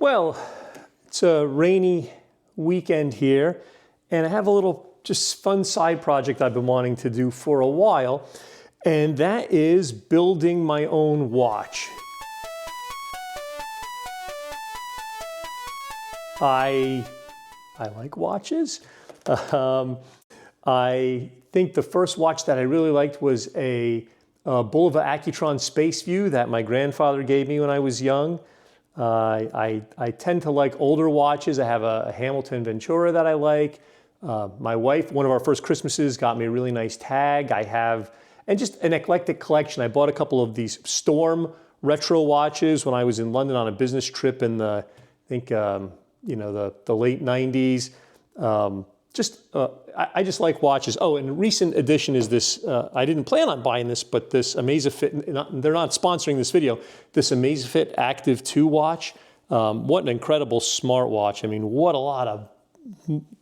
Well, it's a rainy weekend here, and I have a little just fun side project I've been wanting to do for a while, and that is building my own watch. I like watches. I think the first watch that I really liked was a Bulova Accutron Space View that my grandfather gave me when I was young. I tend to like older watches. I have a Hamilton Ventura that I like. My wife, one of our first Christmases, got me a really nice tag. I have, and just an eclectic collection. I bought a couple of these Storm retro watches when I was in London on a business trip in the, I think, the late 90s. I just like watches. Oh, and a recent addition is this, I didn't plan on buying this, but this Amazfit, they're not sponsoring this video, this Amazfit Active 2 watch. What an incredible smartwatch. I mean, what a lot of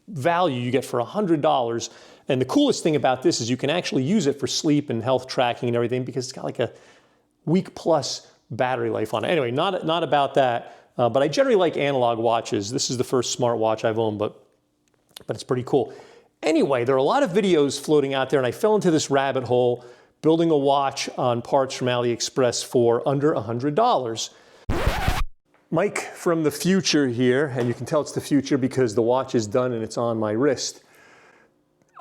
value you get for $100. And the coolest thing about this is you can actually use it for sleep and health tracking and everything because it's got like a week plus battery life on it. Anyway, not about that, but I generally like analog watches. This is the first smartwatch I've owned, but it's pretty cool. Anyway, there are a lot of videos floating out there, and I fell into this rabbit hole building a watch on parts from AliExpress for under $100. Mike from the future here, and you can tell it's the future because the watch is done and it's on my wrist.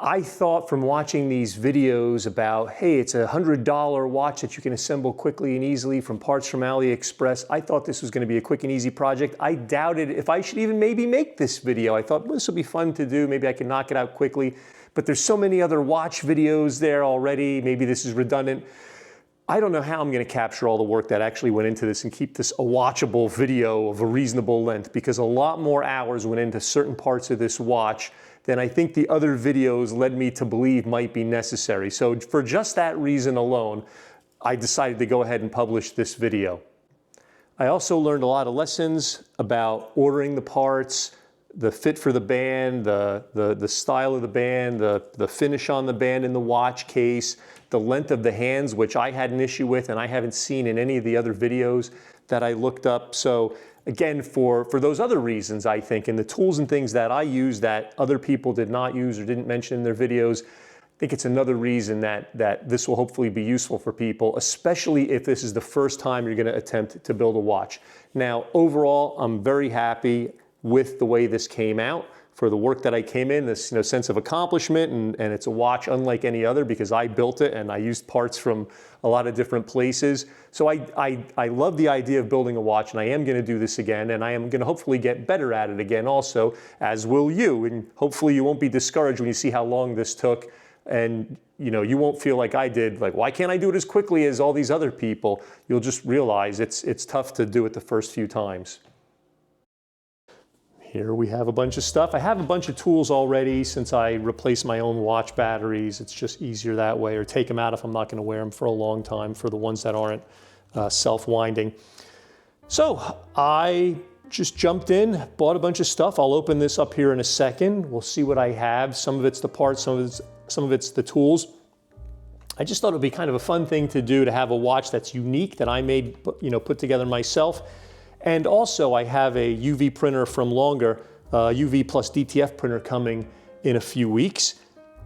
I thought from watching these videos about, hey, it's a $100 watch that you can assemble quickly and easily from parts from AliExpress. I thought this was going to be a quick and easy project. I doubted if I should even maybe make this video. I thought, well, this will be fun to do. Maybe I can knock it out quickly. But there's so many other watch videos there already. Maybe this is redundant. I don't know how I'm going to capture all the work that actually went into this and keep this a watchable video of a reasonable length, because a lot more hours went into certain parts of this watch than I think the other videos led me to believe might be necessary. So for just that reason alone, I decided to go ahead and publish this video. I also learned a lot of lessons about ordering the parts, the fit for the band, the style of the band, the finish on the band in the watch case, the length of the hands, which I had an issue with and I haven't seen in any of the other videos that I looked up. So again, for those other reasons, I think, and the tools and things that I use that other people did not use or didn't mention in their videos, I think it's another reason that this will hopefully be useful for people, especially if this is the first time you're going to attempt to build a watch. Now, overall, I'm very happy with the way this came out. For the work that I came in, this sense of accomplishment, and it's a watch unlike any other because I built it and I used parts from a lot of different places. So I love the idea of building a watch, and I am going to do this again, and I am going to hopefully get better at it again also, as will you. And hopefully you won't be discouraged when you see how long this took, and you won't feel like I did, like, why can't I do it as quickly as all these other people? You'll just realize it's tough to do it the first few times. Here we have a bunch of stuff. I have a bunch of tools already since I replaced my own watch batteries. It's just easier that way, or take them out if I'm not going to wear them for a long time for the ones that aren't self-winding. So I just jumped in, bought a bunch of stuff. I'll open this up here in a second. We'll see what I have. Some of it's the parts, some of it's the tools. I just thought it would be kind of a fun thing to do, to have a watch that's unique, that I made, put together myself. And also I have a UV printer from Longer, UV plus DTF printer coming in a few weeks.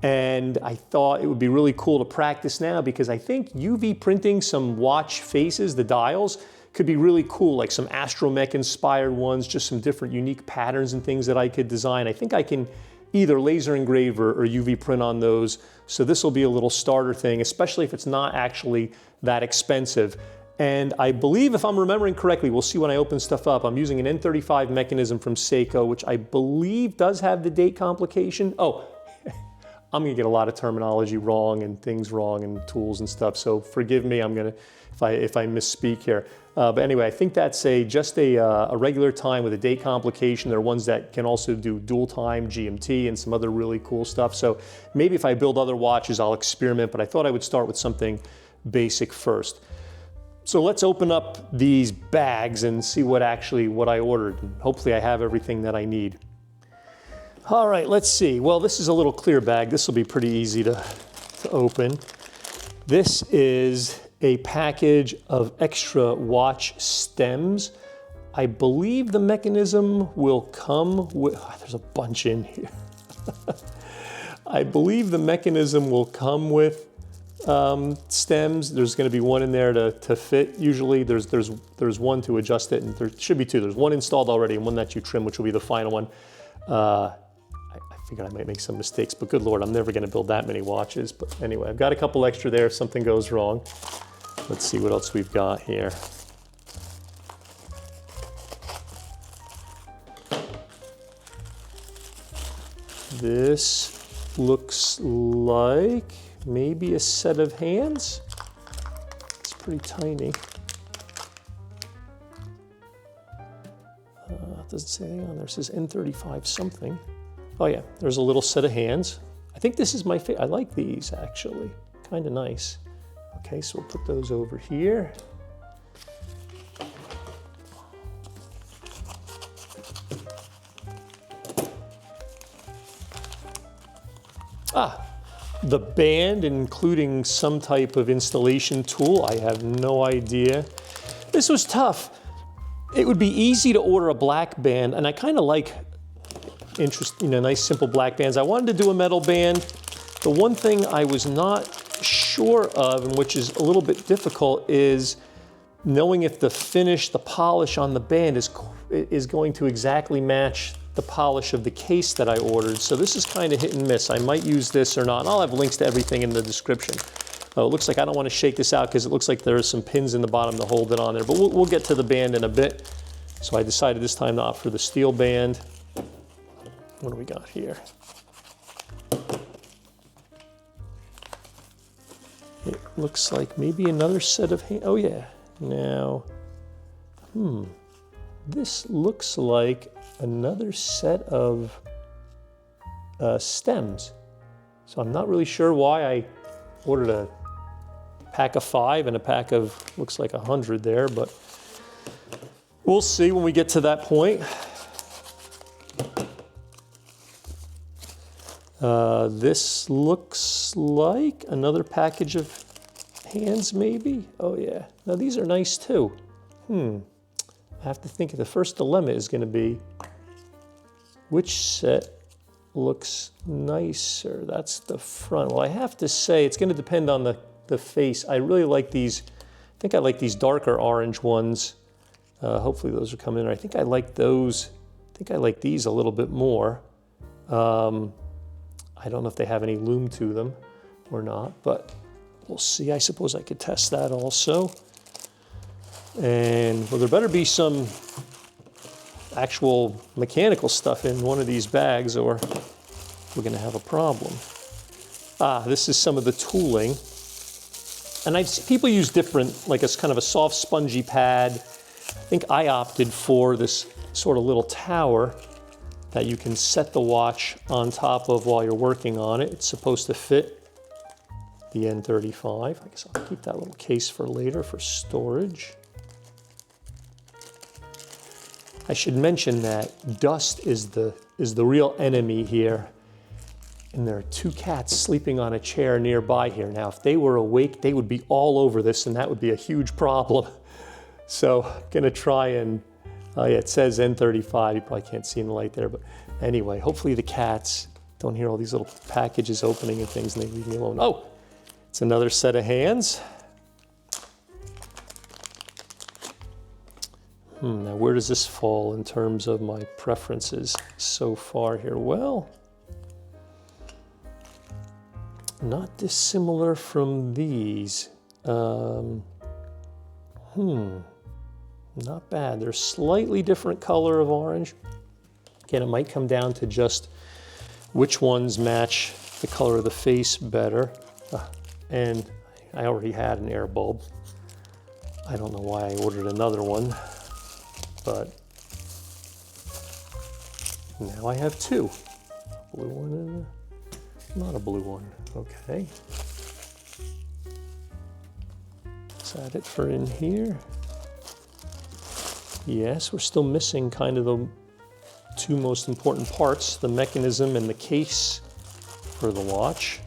And I thought it would be really cool to practice now, because I think UV printing some watch faces, the dials, could be really cool, like some astromech inspired ones, just some different unique patterns and things that I could design. I think I can either laser engrave or UV print on those. So this will be a little starter thing, especially if it's not actually that expensive. And I believe, if I'm remembering correctly, we'll see when I open stuff up, I'm using an N35 mechanism from Seiko, which I believe does have the date complication. Oh, I'm gonna get a lot of terminology wrong and things wrong and tools and stuff, so forgive me, if I misspeak here. But anyway, I think that's just a regular time with a date complication. There are ones that can also do dual time, GMT, and some other really cool stuff. So maybe if I build other watches, I'll experiment, but I thought I would start with something basic first. So let's open up these bags and see what I ordered. And hopefully I have everything that I need. All right, let's see. Well, this is a little clear bag. This will be pretty easy to open. This is a package of extra watch stems. I believe the mechanism will come with, there's a bunch in here. I believe the mechanism will come with stems. There's going to be one in there to fit. Usually there's one to adjust it, and there should be two. There's one installed already and one that you trim, which will be the final one. I figured I might make some mistakes, but good Lord, I'm never going to build that many watches. But anyway, I've got a couple extra there if something goes wrong. Let's see what else we've got here. This looks like maybe a set of hands. It's pretty tiny. It doesn't say anything on there. It says N35 something. Oh yeah, there's a little set of hands. I think this is my favorite. I like these actually, kind of nice. Okay, so we'll put those over here. The band, including some type of installation tool. I have no idea. This was tough. It would be easy to order a black band, and I kind of like nice simple black bands. I wanted to do a metal band. The one thing I was not sure of, and which is a little bit difficult, is knowing if the finish, the polish on the band is going to exactly match the polish of the case that I ordered. So this is kind of hit and miss. I might use this or not. And I'll have links to everything in the description. It looks like I don't want to shake this out because it looks like there are some pins in the bottom to hold it on there, but we'll get to the band in a bit. So I decided this time to opt for the steel band. What do we got here? It looks like maybe another set of hands. Oh yeah. Now, this looks like another set of stems. So I'm not really sure why I ordered a pack of 5 and a pack of, looks like 100 there, but we'll see when we get to that point. This looks like another package of hands maybe. Oh yeah, now these are nice too. I have to think, the first dilemma is going to be which set looks nicer. That's the front. Well, I have to say it's going to depend on the face. I really like these. I think I like these darker orange ones. Hopefully those are coming in. I think I like those. I think I like these a little bit more. I don't know if they have any lume to them or not, but we'll see. I suppose I could test that also. And well, there better be some actual mechanical stuff in one of these bags or we're going to have a problem. This is some of the tooling. And I've seen people use different, like it's kind of a soft spongy pad. I think I opted for this sort of little tower that you can set the watch on top of while you're working on it. It's supposed to fit the N35. I guess I'll keep that little case for later for storage. I should mention that dust is the real enemy here. And there are 2 cats sleeping on a chair nearby here. Now, if they were awake, they would be all over this, and that would be a huge problem. So I'm gonna try and, yeah, it says N35. You probably can't see in the light there, but anyway, hopefully the cats don't hear all these little packages opening and things and they leave me alone. Oh, it's another set of hands. Now, where does this fall in terms of my preferences so far here? Well, not dissimilar from these. Not bad. They're slightly different color of orange. Again, it might come down to just which ones match the color of the face better. And I already had an air bulb. I don't know why I ordered another one. But now I have 2. A blue one and not a blue one. Okay. Is that it for in here? Yes, we're still missing kind of the 2 most important parts, the mechanism and the case for the watch.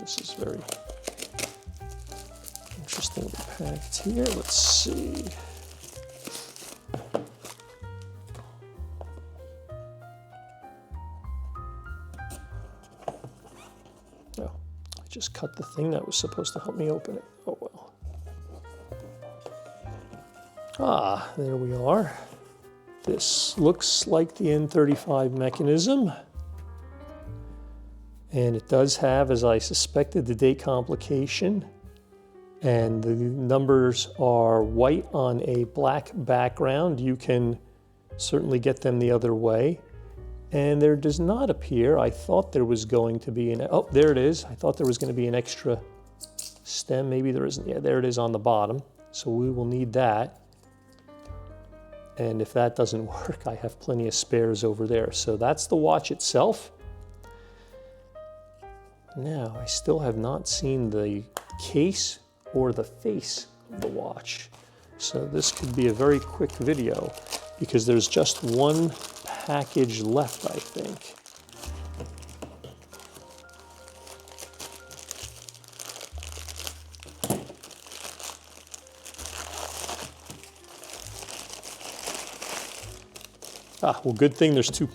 this is very interestingly packed here. Let's see. Oh, I just cut the thing that was supposed to help me open it. Oh well. Ah, there we are. This looks like the N35 mechanism. And it does have, as I suspected, the date complication. And the numbers are white on a black background. You can certainly get them the other way. And there does not appear, I thought there was going to be an, oh, there it is. I thought there was going to be an extra stem. Maybe there isn't. Yeah, there it is on the bottom. So we will need that. And if that doesn't work, I have plenty of spares over there. So that's the watch itself. Now, I still have not seen the case or the face of the watch. So this could be a very quick video because there's just one package left, I think. Ah, well, good thing there's two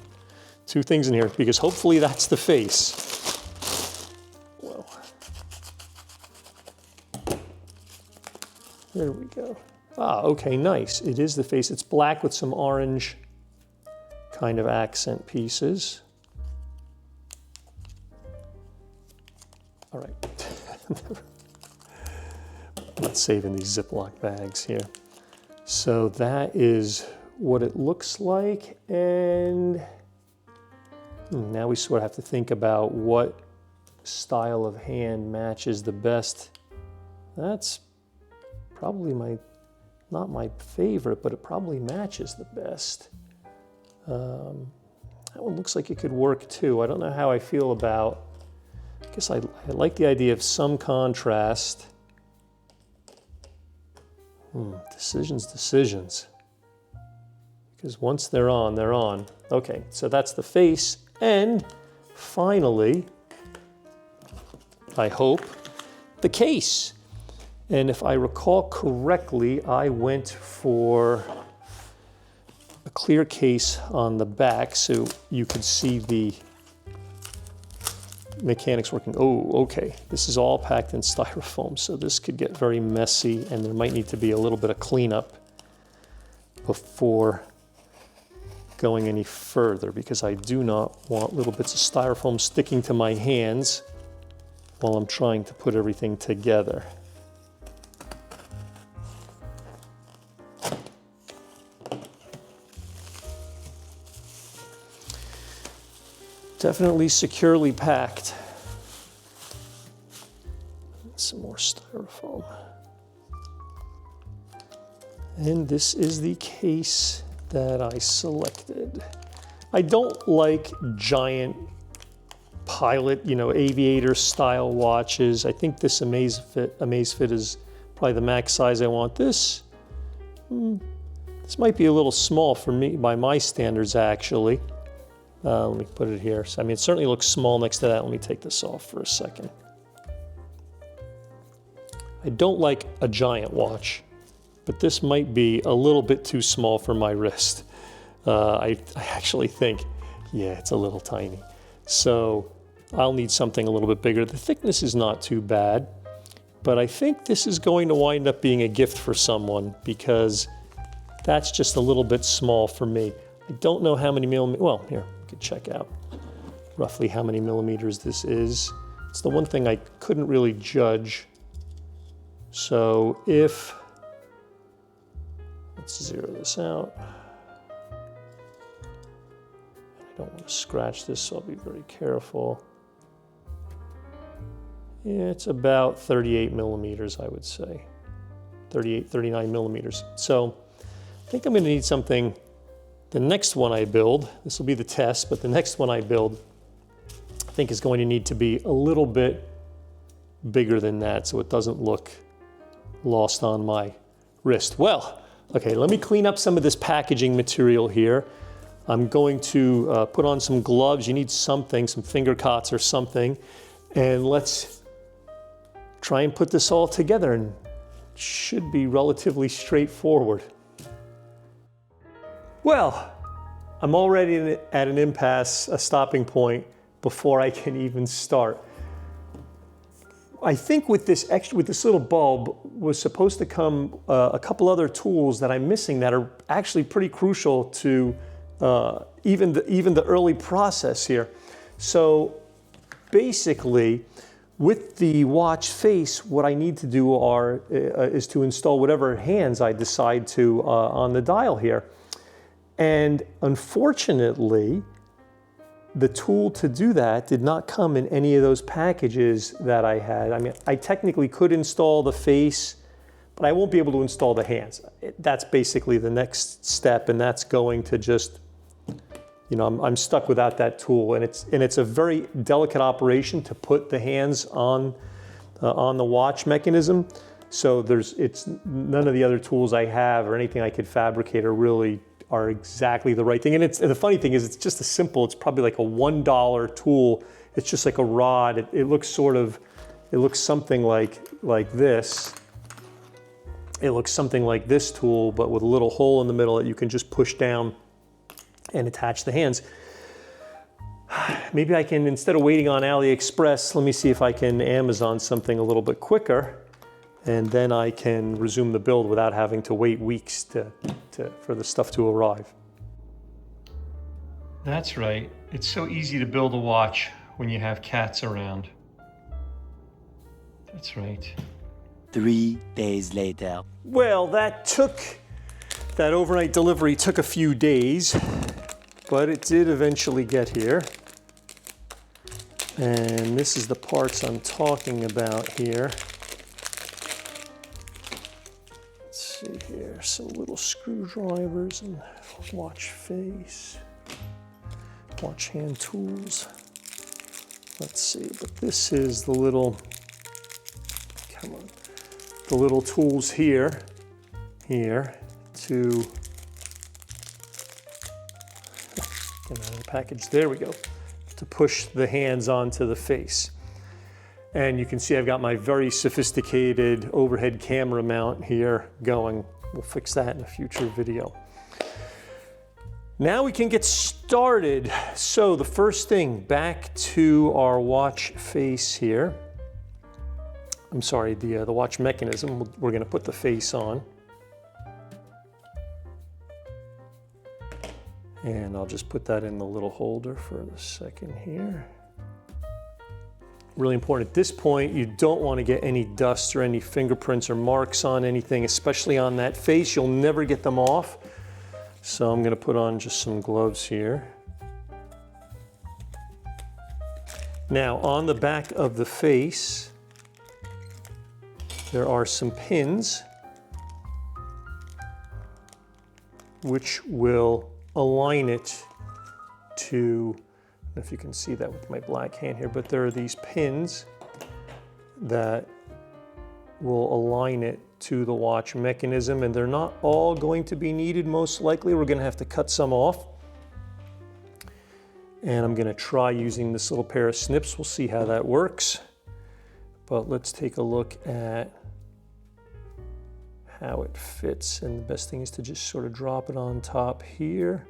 things in here because hopefully that's the face. There we go. Ah, okay, nice. It is the face. It's black with some orange kind of accent pieces. All right. I'm not saving these Ziploc bags here. So that is what it looks like. And now we sort of have to think about what style of hand matches the best. That's probably not my favorite, but it probably matches the best. That one looks like it could work too. I don't know how I feel about, I guess I like the idea of some contrast. Decisions. Because once they're on, they're on. Okay, so that's the face. And finally, I hope, the case. And if I recall correctly, I went for a clear case on the back so you could see the mechanics working. Oh, okay. This is all packed in styrofoam, so this could get very messy and there might need to be a little bit of cleanup before going any further because I do not want little bits of styrofoam sticking to my hands while I'm trying to put everything together. Definitely securely packed. Some more styrofoam. And this is the case that I selected. I don't like giant pilot, aviator style watches. I think this Amazfit is probably the max size I want. This might be a little small for me by my standards actually. Let me put it here. So, it certainly looks small next to that. Let me take this off for a second. I don't like a giant watch, but this might be a little bit too small for my wrist. I actually think, yeah, it's a little tiny. So I'll need something a little bit bigger. The thickness is not too bad, but I think this is going to wind up being a gift for someone because that's just a little bit small for me. I don't know how many millimeters, well, here, we could check out roughly how many millimeters this is. It's the one thing I couldn't really judge. So if, let's zero this out. I don't want to scratch this, so I'll be very careful. Yeah, it's about 38 millimeters, I would say. 38, 39 millimeters. So I think I'm going to need something. The next one I build, this will be the test, but the next one I build, I think is going to need to be a little bit bigger than that so it doesn't look lost on my wrist. Well, okay, let me clean up some of this packaging material here. I'm going to put on some gloves. You need something, some finger cots or something. And let's try and put this all together, and it should be relatively straightforward. Well, I'm already at an impasse, a stopping point, before I can even start. I think with this little bulb was supposed to come a couple other tools that I'm missing that are actually pretty crucial to even the early process here. So basically, with the watch face, what I need to do is to install whatever hands I decide to on the dial here. And unfortunately, the tool to do that did not come in any of those packages that I had. I mean, I technically could install the face, but I won't be able to install the hands. That's basically the next step, and that's going to just, you know, I'm stuck without that tool, and it's a very delicate operation to put the hands on the watch mechanism. So it's none of the other tools I have or anything I could fabricate are exactly the right thing. And the funny thing is, it's just it's probably like a $1 tool. It's just like a rod. It looks something like this. It looks something like this tool, but with a little hole in the middle that you can just push down and attach the hands. Maybe I can, instead of waiting on AliExpress, let me see if I can Amazon something a little bit quicker, and then I can resume the build without having to wait weeks for the stuff to arrive. That's right. It's so easy to build a watch when you have cats around. That's right. 3 days later. Well, that overnight delivery took a few days, but it did eventually get here. And this is the parts I'm talking about here. See here, some little screwdrivers and watch face, watch hand tools. Let's see, but this is the little, the little tools here to, get out of the package, there we go, to push the hands onto the face. And you can see I've got my very sophisticated overhead camera mount here going. We'll fix that in a future video. Now we can get started. So the first thing, back to our watch face here. I'm sorry, the watch mechanism. We're going to put the face on. And I'll just put that in the little holder for a second here. Really important at this point, you don't want to get any dust or any fingerprints or marks on anything, especially on that face. You'll never get them off. So I'm going to put on just some gloves here. Now on the back of the face, there are some pins which will align it to, I don't know if you can see that with my black hand here, but there are these pins that will align it to the watch mechanism, and they're not all going to be needed. Most likely we're going to have to cut some off, and I'm going to try using this little pair of snips. We'll see how that works, but let's take a look at how it fits. And the best thing is to just sort of drop it on top here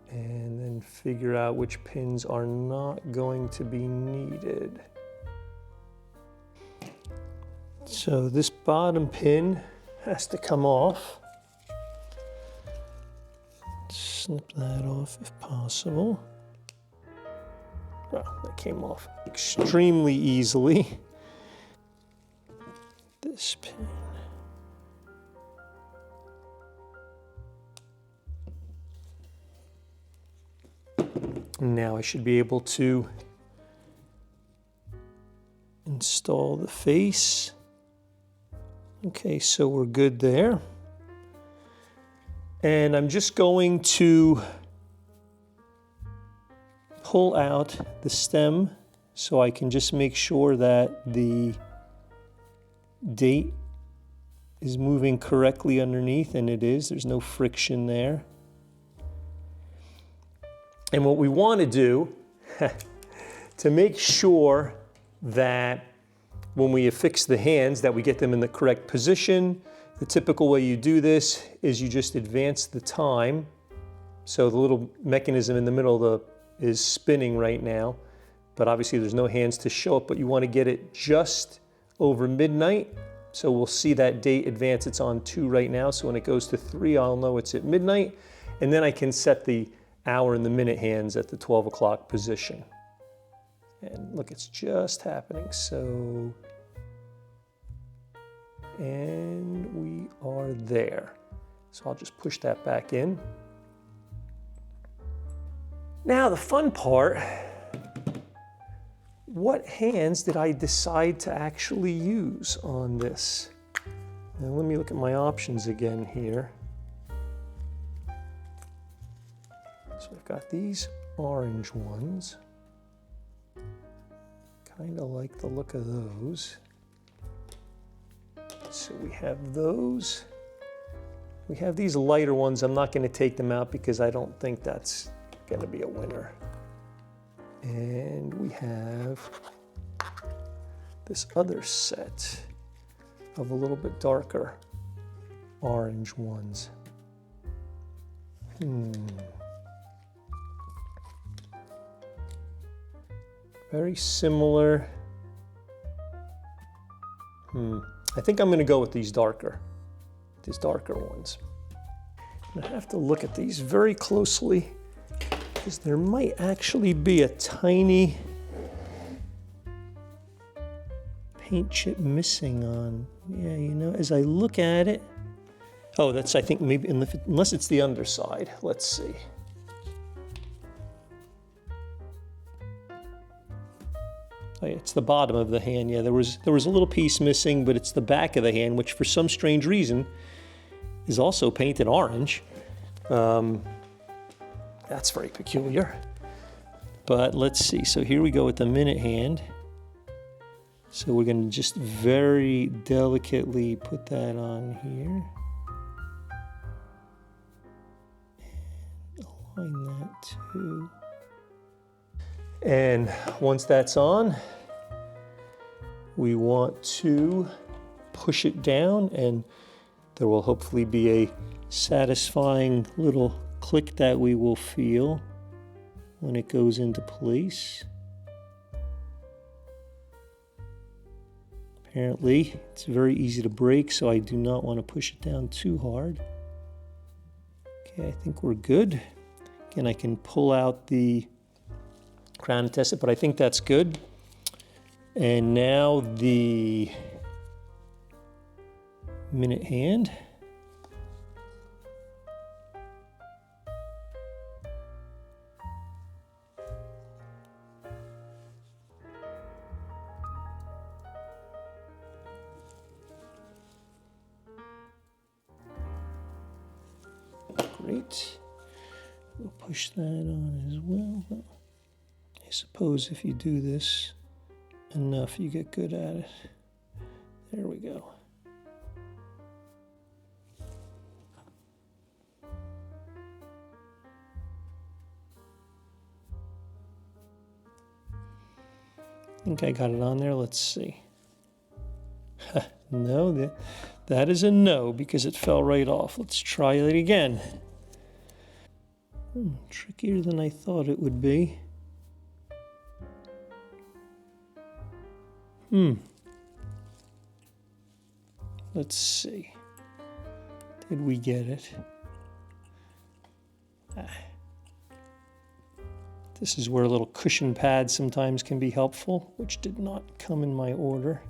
and then figure out which pins are not going to be needed. So this bottom pin has to come off. Snip that off if possible. Oh, that came off extremely easily. This pin. Now I should be able to install the face. Okay, so we're good there. And I'm just going to pull out the stem so I can just make sure that the date is moving correctly underneath, and it is. There's no friction there. And what we want to do to make sure that when we affix the hands, that we get them in the correct position. The typical way you do this is you just advance the time. So the little mechanism in the middle is spinning right now, but obviously there's no hands to show it, but you want to get it just over midnight. So we'll see that date advance. It's on 2 right now, so when it goes to 3, I'll know it's at midnight, and then I can set the hour and the minute hands at the 12 o'clock position. And look, it's just happening. So, and we are there. So I'll just push that back in. Now the fun part, what hands did I decide to actually use on this? Now let me look at my options again here. So I've got these orange ones. Kind of like the look of those. So we have those. We have these lighter ones. I'm not going to take them out because I don't think that's going to be a winner. And we have this other set of a little bit darker orange ones. Very similar. I think I'm going to go with these darker ones. I have to look at these very closely because there might actually be a tiny paint chip missing on. Yeah, you know, as I look at it. Oh, that's, I think, maybe, unless it's the underside. Let's see. Oh, yeah, it's the bottom of the hand. Yeah, there was a little piece missing, but it's the back of the hand, which for some strange reason is also painted orange. That's very peculiar. But let's see. So here we go with the minute hand. So we're going to just very delicately put that on here. And align that too. And once that's on, we want to push it down, and there will hopefully be a satisfying little click that we will feel when it goes into place. Apparently, it's very easy to break, so I do not want to push it down too hard. Okay, I think we're good. Again, I can pull out the crown and test it, but I think that's good. And now the minute hand. Great. We'll push that on as well. I suppose if you do this enough, you get good at it. There we go. I think I got it on there. Let's see. No, that is a no because it fell right off. Let's try it again. Trickier than I thought it would be. Let's see. Did we get it? This is where a little cushion pad sometimes can be helpful, which did not come in my order.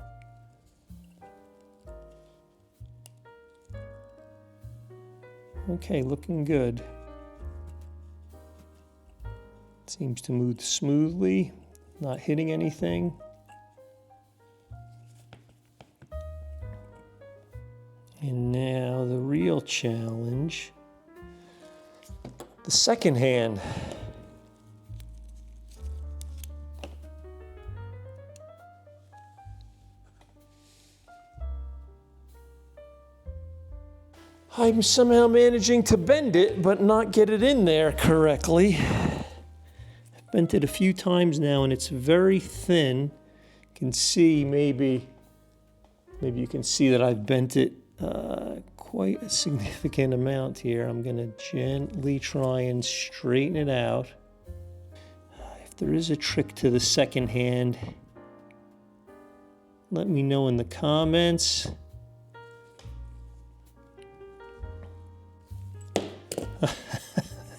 Okay, looking good. Seems to move smoothly, not hitting anything. And now the real challenge, the second hand. I'm somehow managing to bend it, but not get it in there correctly. I've bent it a few times now, and it's very thin. can see maybe you can see that I've bent it quite a significant amount here. I'm going to gently try and straighten it out. If there is a trick to the second hand, let me know in the comments.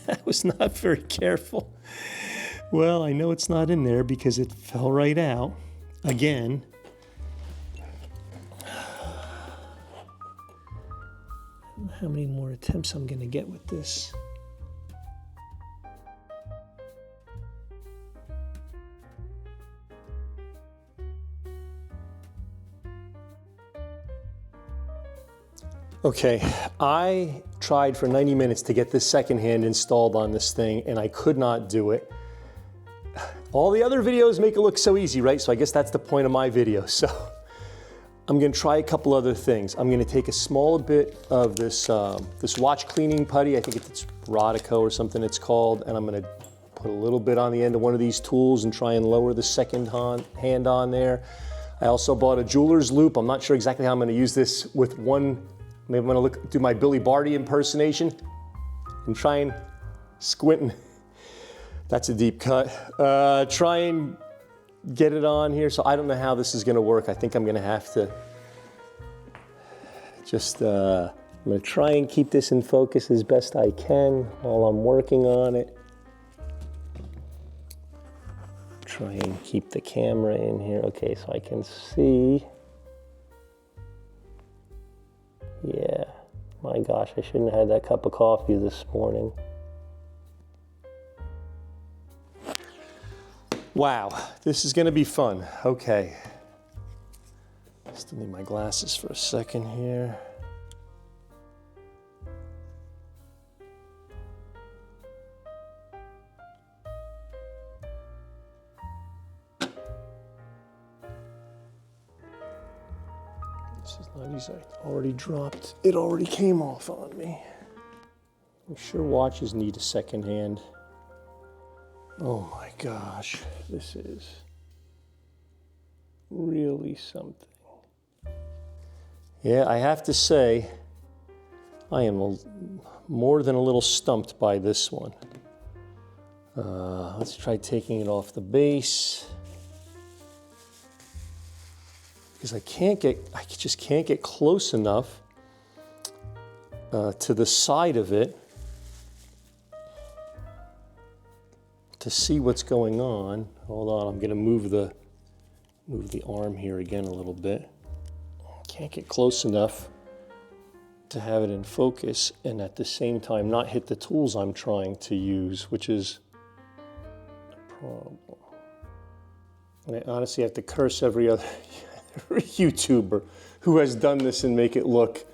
That was not very careful. Well, I know it's not in there because it fell right out. Again. How many more attempts I'm going to get with this? Okay, I tried for 90 minutes to get this second hand installed on this thing, and I could not do it. All the other videos make it look so easy, right? So I guess that's the point of my video. So I'm gonna try a couple other things. I'm gonna take a small bit of this, this watch cleaning putty. I think it's Rodico or something it's called, and I'm gonna put a little bit on the end of one of these tools and try and lower the second hand on there. I also bought a jeweler's loop. I'm not sure exactly how I'm gonna use this with one. Maybe I'm gonna do my Billy Barty impersonation and try and squinting. That's a deep cut. Try and get it on here. So I don't know how this is gonna work. I think I'm gonna have to just, I'm gonna try and keep this in focus as best I can while I'm working on it. Try and keep the camera in here. Okay, so I can see. Yeah, my gosh, I shouldn't have had that cup of coffee this morning. Wow, this is gonna be fun. Okay. Still need my glasses for a second here. This is not easy. I already dropped. It already came off on me. I'm sure watches need a second hand. Oh my gosh, this is really something. Yeah, I have to say, I am more than a little stumped by this one. Let's try taking it off the base. Because I just can't get close enough to the side of it to see what's going on. Hold on, I'm gonna move the arm here again a little bit. Can't get close enough to have it in focus and at the same time not hit the tools I'm trying to use, which is a problem. And I honestly have to curse every other YouTuber who has done this and make it look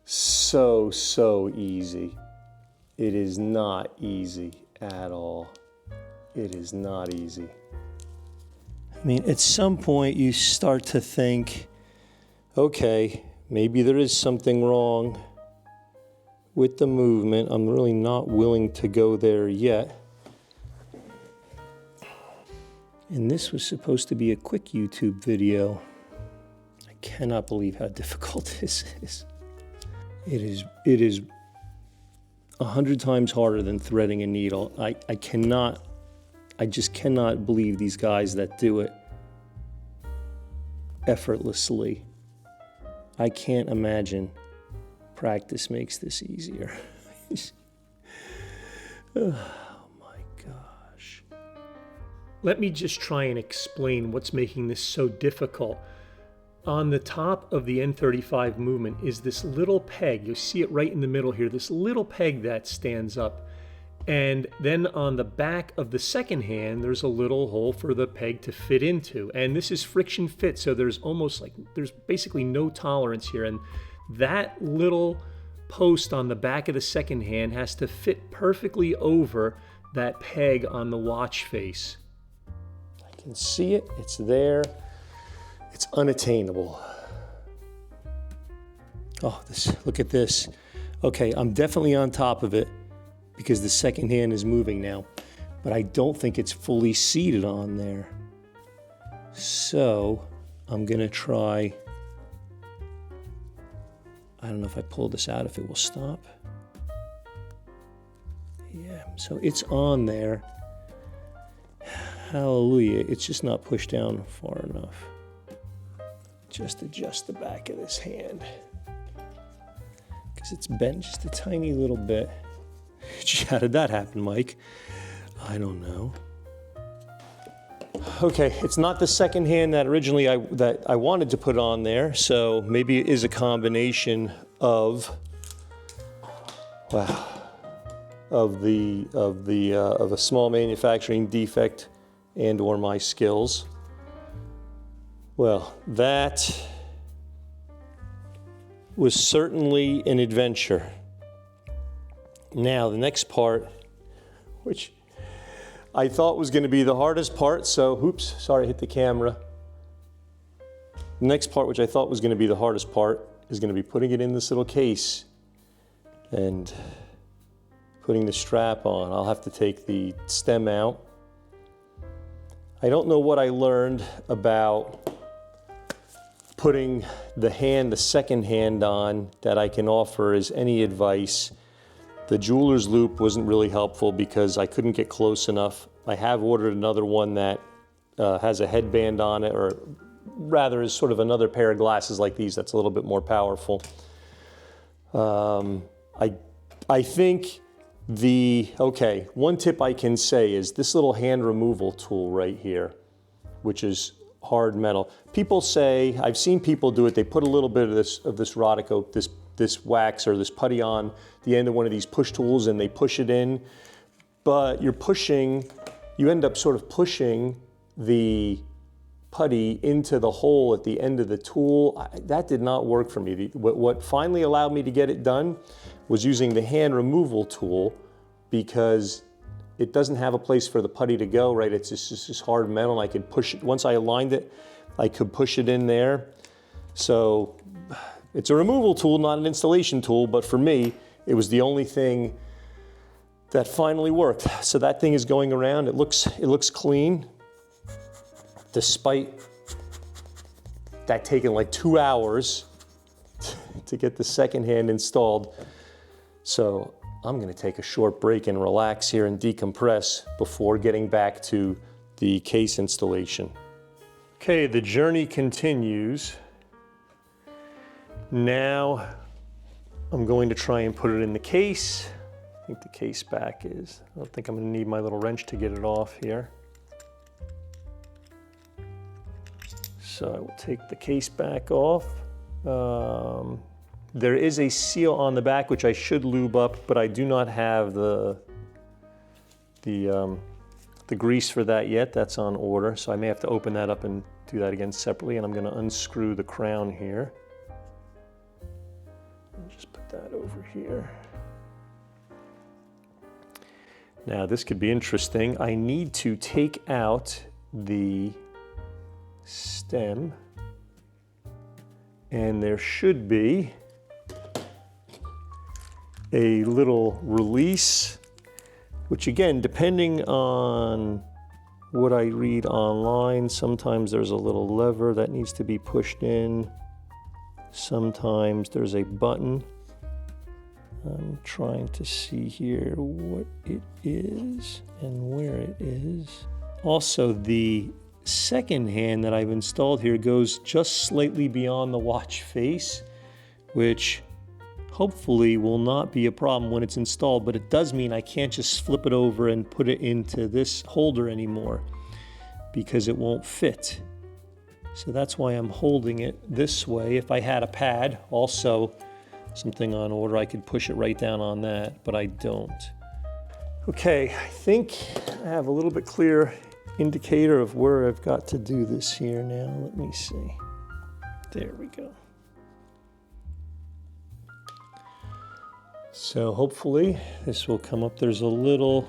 so easy. It is not easy at all. It is not easy. I mean, at some point you start to think, okay, maybe there is something wrong with the movement. I'm really not willing to go there yet. And this was supposed to be a quick YouTube video. I cannot believe how difficult this is. It is 100 times harder than threading a needle. I just cannot believe these guys that do it effortlessly. I can't imagine practice makes this easier. Oh my gosh. Let me just try and explain what's making this so difficult. On the top of the N35 movement is this little peg. You see it right in the middle here, this little peg that stands up. And then on the back of the second hand, there's a little hole for the peg to fit into. And this is friction fit, so there's basically no tolerance here. And that little post on the back of the second hand has to fit perfectly over that peg on the watch face. I can see it, it's there. It's unattainable. Oh, look at this. Okay, I'm definitely on top of it because the second hand is moving now, but I don't think it's fully seated on there. So I'm gonna try, I don't know if I pull this out, if it will stop. Yeah, so it's on there. Hallelujah, it's just not pushed down far enough. Just adjust the back of this hand, because it's bent just a tiny little bit. How did that happen, Mike? I don't know. Okay, it's not the second hand that originally I wanted to put on there, so maybe it is a combination of, wow, of a small manufacturing defect and or my skills. Well, that was certainly an adventure. Now, the next part, which I thought was going to be the hardest part, so, oops, sorry, I hit the camera. The next part, which I thought was going to be the hardest part, is going to be putting it in this little case and putting the strap on. I'll have to take the stem out. I don't know what I learned about putting the second hand on that I can offer as any advice. The jeweler's loop wasn't really helpful because I couldn't get close enough. I have ordered another one that has a headband on it, or rather is sort of another pair of glasses like these that's a little bit more powerful. I think one tip I can say is this little hand removal tool right here, which is hard metal. People say, I've seen people do it, they put a little bit of this Rodico, this wax or this putty on the end of one of these push tools and they push it in, but you end up sort of pushing the putty into the hole at the end of the tool. That did not work for me. What finally allowed me to get it done was using the hand removal tool, because it doesn't have a place for the putty to go, right? It's just this hard metal, and I could push it. Once I aligned it, I could push it in there. So it's a removal tool, not an installation tool, but for me, it was the only thing that finally worked. So that thing is going around. It looks clean, despite that taking like 2 hours to get the second hand installed. So I'm going to take a short break and relax here and decompress before getting back to the case installation. Okay, the journey continues. Now I'm going to try and put it in the case. I think the case back is, I don't think I'm going to need my little wrench to get it off here. So I will take the case back off. There is a seal on the back which I should lube up, but I do not have the grease for that yet. That's on order, so I may have to open that up and do that again separately. And I'm going to unscrew the crown here. I'll just put that over here. Now this could be interesting. I need to take out the stem, and there should be a little release, which again, depending on what I read online, sometimes there's a little lever that needs to be pushed in. Sometimes there's a button. I'm trying to see here what it is and where it is. Also, the second hand that I've installed here goes just slightly beyond the watch face, which hopefully will not be a problem when it's installed, but it does mean I can't just flip it over and put it into this holder anymore because it won't fit. So that's why I'm holding it this way. If I had a pad, also something on order, I could push it right down on that, but I don't. Okay, I think I have a little bit clearer indicator of where I've got to do this here now. Let me see. There we go. So hopefully this will come up. There's a little,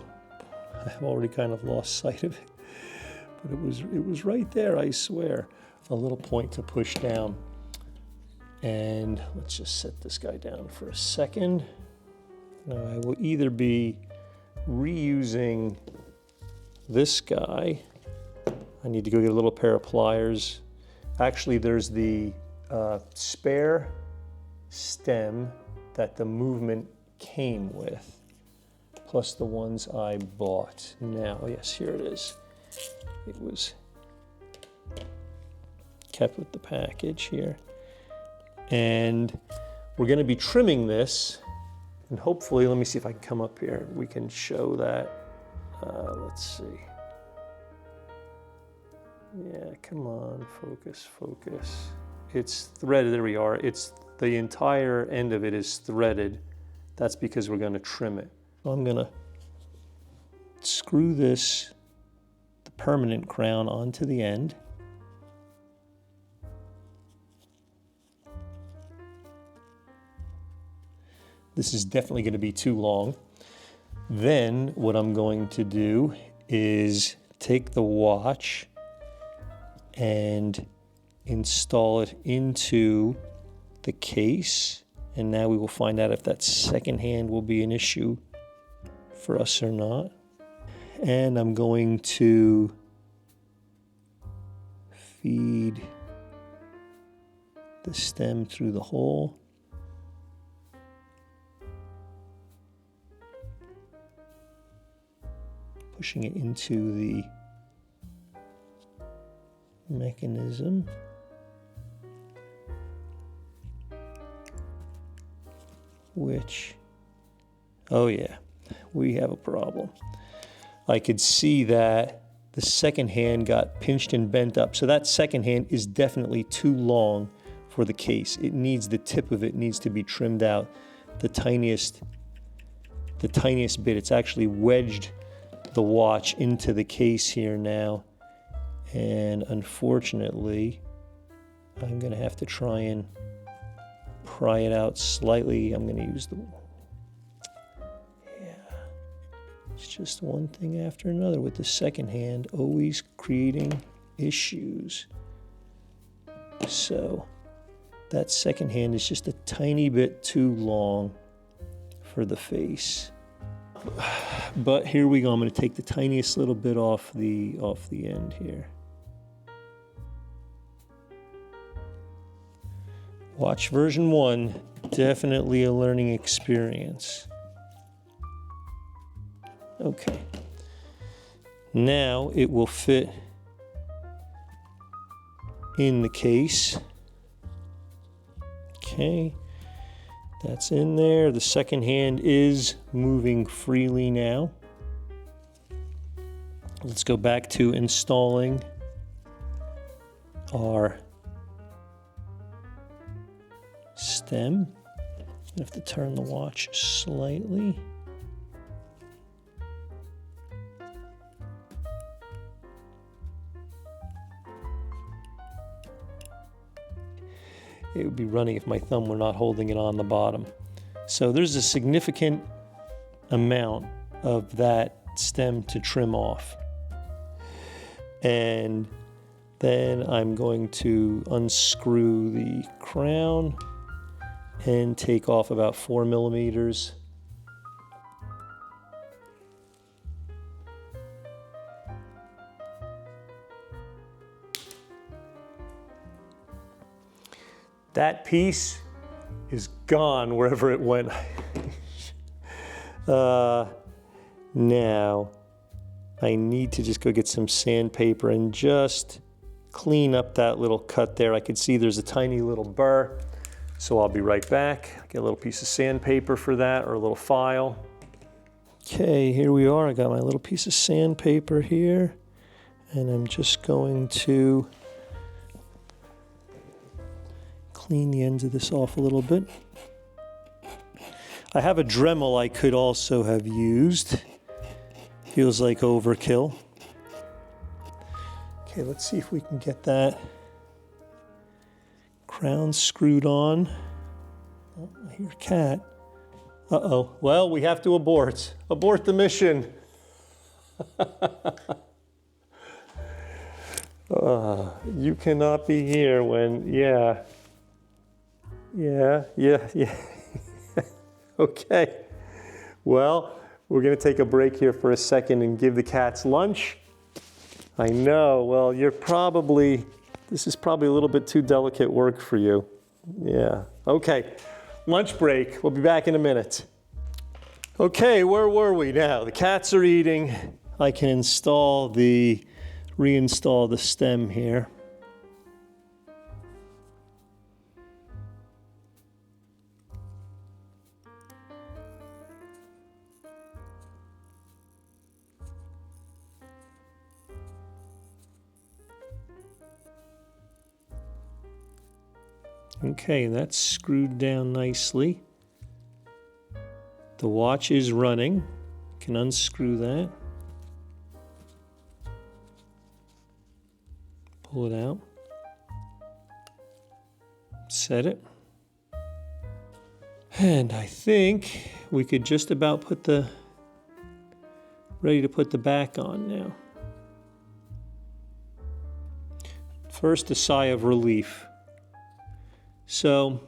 I've already kind of lost sight of it, but it was right there, I swear. A little point to push down. And let's just set this guy down for a second. Now I will either be reusing this guy. I need to go get a little pair of pliers. Actually, there's the spare stem that the movement came with, plus the ones I bought. Now, yes, here it is. It was kept with the package here. And we're going to be trimming this, and hopefully, let me see if I can come up here. We can show that. Let's see. Yeah, come on, focus, focus. It's threaded, there we are. It's the entire end of it is threaded. That's because we're going to trim it. I'm going to screw this, the permanent crown, onto the end. This is definitely going to be too long. Then what I'm going to do is take the watch and install it into the case. And now we will find out if that second hand will be an issue for us or not. And I'm going to feed the stem through the hole. Pushing it into the mechanism. Which, oh yeah, we have a problem. I could see that the second hand got pinched and bent up. So that second hand is definitely too long for the case. It needs, the tip of it needs to be trimmed out the tiniest bit. It's actually wedged the watch into the case here now. And unfortunately, I'm gonna have to try and pry it out slightly. I'm gonna use the, yeah. It's just one thing after another with the second hand, always creating issues. So that second hand is just a tiny bit too long for the face. But here we go. I'm going to take the tiniest little bit off the end here. Watch version 1, definitely a learning experience. Okay. Now it will fit in the case. Okay. That's in there. The second hand is moving freely now. Let's go back to installing our stem. I have to turn the watch slightly. It would be running if my thumb were not holding it on the bottom. So there's a significant amount of that stem to trim off. And then I'm going to unscrew the crown and take off about 4 millimeters. That piece is gone wherever it went. Now, I need to just go get some sandpaper and just clean up that little cut there. I could see there's a tiny little burr, so I'll be right back. Get a little piece of sandpaper for that, or a little file. Okay, here we are. I got my little piece of sandpaper here, and I'm just going to clean the ends of this off a little bit. I have a Dremel I could also have used. Feels like overkill. Okay, let's see if we can get that crown screwed on. Oh, I hear a cat. Uh-oh. Well, we have to abort. Abort the mission. You cannot be here when, yeah. Okay. Well, we're going to take a break here for a second and give the cats lunch. I know. Well, this is probably a little bit too delicate work for you. Yeah. Okay. Lunch break. We'll be back in a minute. Okay, where were we now? The cats are eating. I can reinstall the stem here. Okay, that's screwed down nicely. The watch is running. Can unscrew that. Pull it out. Set it. And I think we could just about ready to put the back on now. First, a sigh of relief. So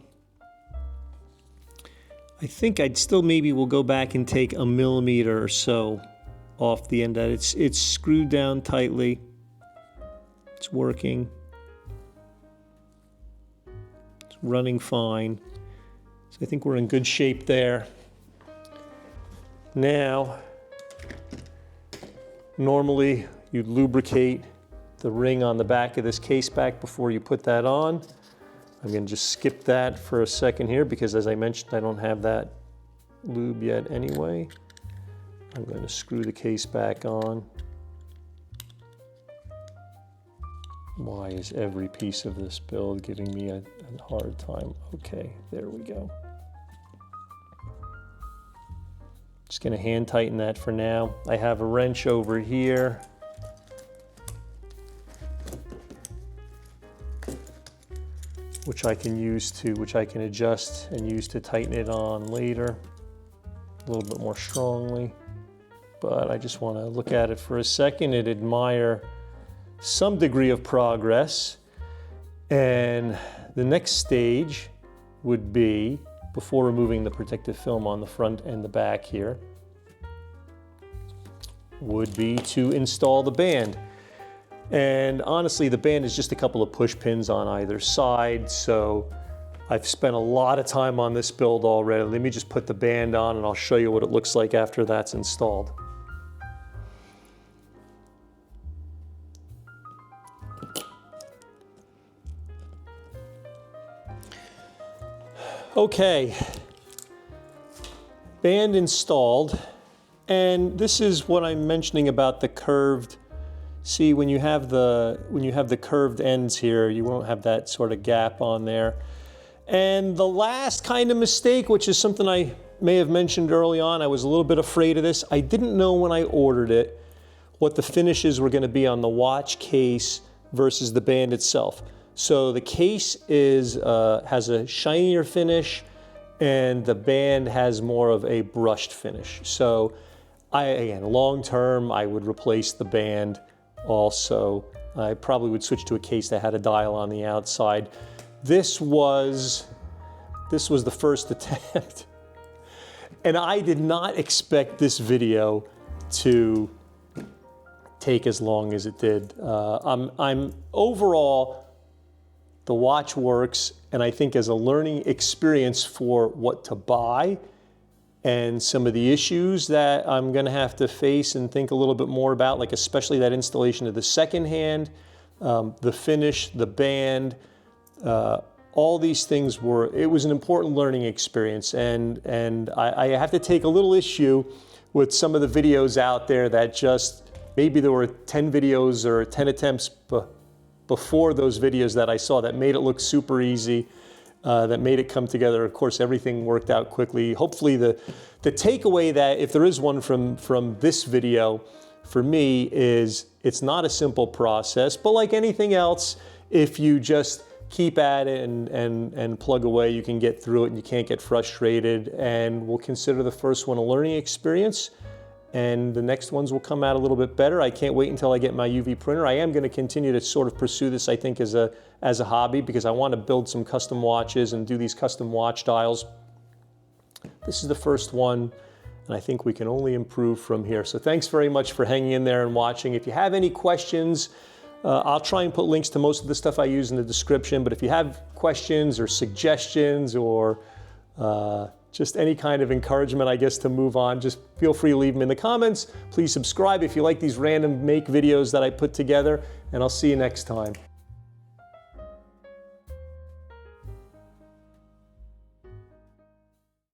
I think I'd still maybe will go back and take a millimeter or so off the end of it. It's screwed down tightly. It's working. It's running fine. So I think we're in good shape there. Now, normally you'd lubricate the ring on the back of this case back before you put that on. I'm going to just skip that for a second here because, as I mentioned, I don't have that lube yet anyway. I'm going to screw the case back on. Why is every piece of this build giving me a hard time? Okay, there we go. Just going to hand tighten that for now. I have a wrench over here. Which I can adjust and use to tighten it on later a little bit more strongly. But I just want to look at it for a second and admire some degree of progress. And the next stage would be, before removing the protective film on the front and the back here, would be to install the band. And honestly, the band is just a couple of push pins on either side, so I've spent a lot of time on this build already. Let me just put the band on and I'll show you what it looks like after that's installed. Okay, band installed, and this is what I'm mentioning about the curved. See, when you have the curved ends here, you won't have that sort of gap on there. And the last kind of mistake, which is something I may have mentioned early on, I was a little bit afraid of this. I didn't know when I ordered it what the finishes were going to be on the watch case versus the band itself. So the case has a shinier finish, and the band has more of a brushed finish. So again, long term, I would replace the band. Also, I probably would switch to a case that had a dial on the outside. This was the first attempt, and I did not expect this video to take as long as it did. I'm overall, the watch works, and I think as a learning experience for what to buy and some of the issues that I'm going to have to face and think a little bit more about, like especially that installation of the second hand, the finish, the band, all these things it was an important learning experience. And I have to take a little issue with some of the videos out there that just, maybe there were 10 videos or 10 attempts before those videos that I saw that made it look super easy. That made it come together. Of course, everything worked out quickly. Hopefully the takeaway that, if there is one from this video, for me, is it's not a simple process, but like anything else, if you just keep at it and plug away, you can get through it and you can't get frustrated. And we'll consider the first one a learning experience, and the next ones will come out a little bit better. I can't wait until I get my UV printer. I am going to continue to sort of pursue this, I think, as a hobby, because I want to build some custom watches and do these custom watch dials. This is the first one, and I think we can only improve from here. So thanks very much for hanging in there and watching. If you have any questions, I'll try and put links to most of the stuff I use in the description, but if you have questions or suggestions or just any kind of encouragement, I guess, to move on, just feel free to leave them in the comments. Please subscribe if you like these random make videos that I put together, and I'll see you next time.